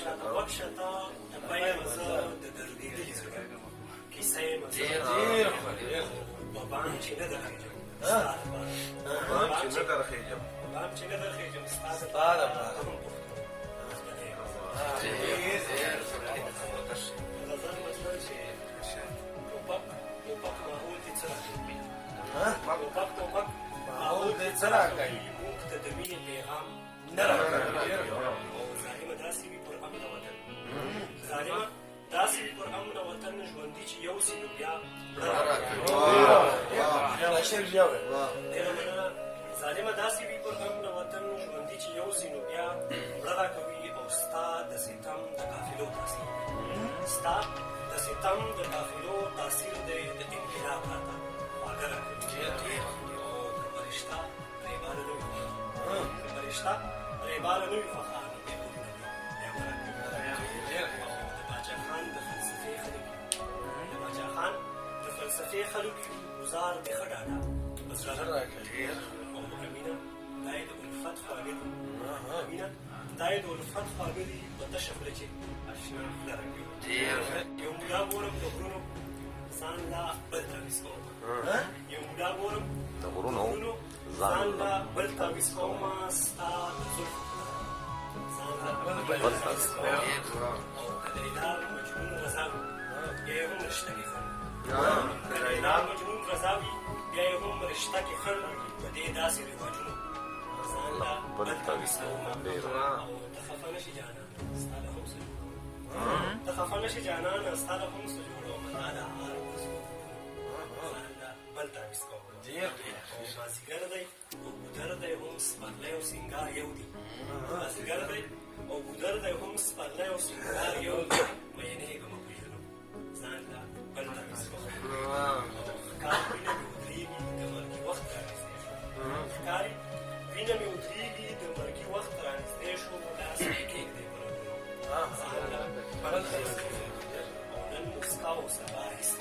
راته وکشه ته بیه مه زه د دردېدلي زړه کیسه یې مه زه په بام چې نه درخېږم ستا دپاره په بام چې نه درخېږم ستا دپاره هم غزل مطلب چې ټوپک ماحول دې څه راکوي ټوپک ماحول دې څه راکوي موږ ته د مینې پیغام نه راکوي او ظالمه داسې وي پر امن وطن ظالمه داسې وي پر امن وطن ژوندي چې یو سي نو بیا ظالمه داسې وي پر امن وطن ژوندي چې یو سي نو بیا مړه راکوي او ستا د ستم د قافلو تاثیر ستا د ستم د قافلو تاثیر دی د انقلاب راته خواږه راکوي او که فرشته پرېباره نه وي فرشته پرېباره نه وي خوښه نو بیا ګلونه دي بیا به راکوي او د باچا خان د فلسفې خلک د باچا خان د فلسفې خلک ګزار دې ښه ډاډه په زړه راکوي او امینه دا یې د الفت خواږه دي امینه دا یې د الفت خواږه دي په تشه خوله چې اشنا خوله راکوي یو مولا ګورم د غرونو ځان لا بل تاویز کوم یو مولا ګورم د غرونو ځان لا بل تاویز کوم ستا د زلفو ځان لا بل تاویز کوم او که د لیلا مجنون رضا وي بیا یې هم رشته کې خنډ که د لیلا مجنون رضا وي بیا یې هم رشته کې خنډ په دې داسې رواجونو ځان لا بل تاویز کوم او ته خفه نه شي جانانه ستا له هم څه ته خفه نه شي جانانه ستا له هم څه جوړومه دا د هار ځان لا بل تاویز کوم او مازدیګر دی او ګودر دی هم سپرلی او سینګار یو دي مازدیګر دی او ګودر دی هم سپرلی او سینګار یو دي مینېږمه په ژلو ځان لا بل تاویز کوم او ښکار وینه مې ودرېږي د مرګي وخت رانږدې شو ښکاري وینه مې ودرېږي د مرګي وخت رانږدې شو لاس مې کېږدی په رګونو ځان لا بل تاویز کوم او نن مسکا او سبا هېڅ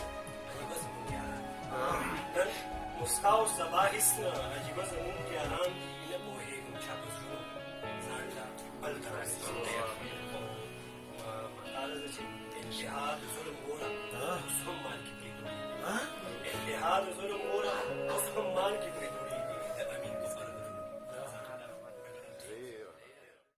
عجیبه زمونږ یاران نن مسکا او سبا هېڅ نه عجیبه زمونږ یاران نه پوهېږم چا په زړونو ځان لا بل تاویز کوم او مقاله ده چې انتها د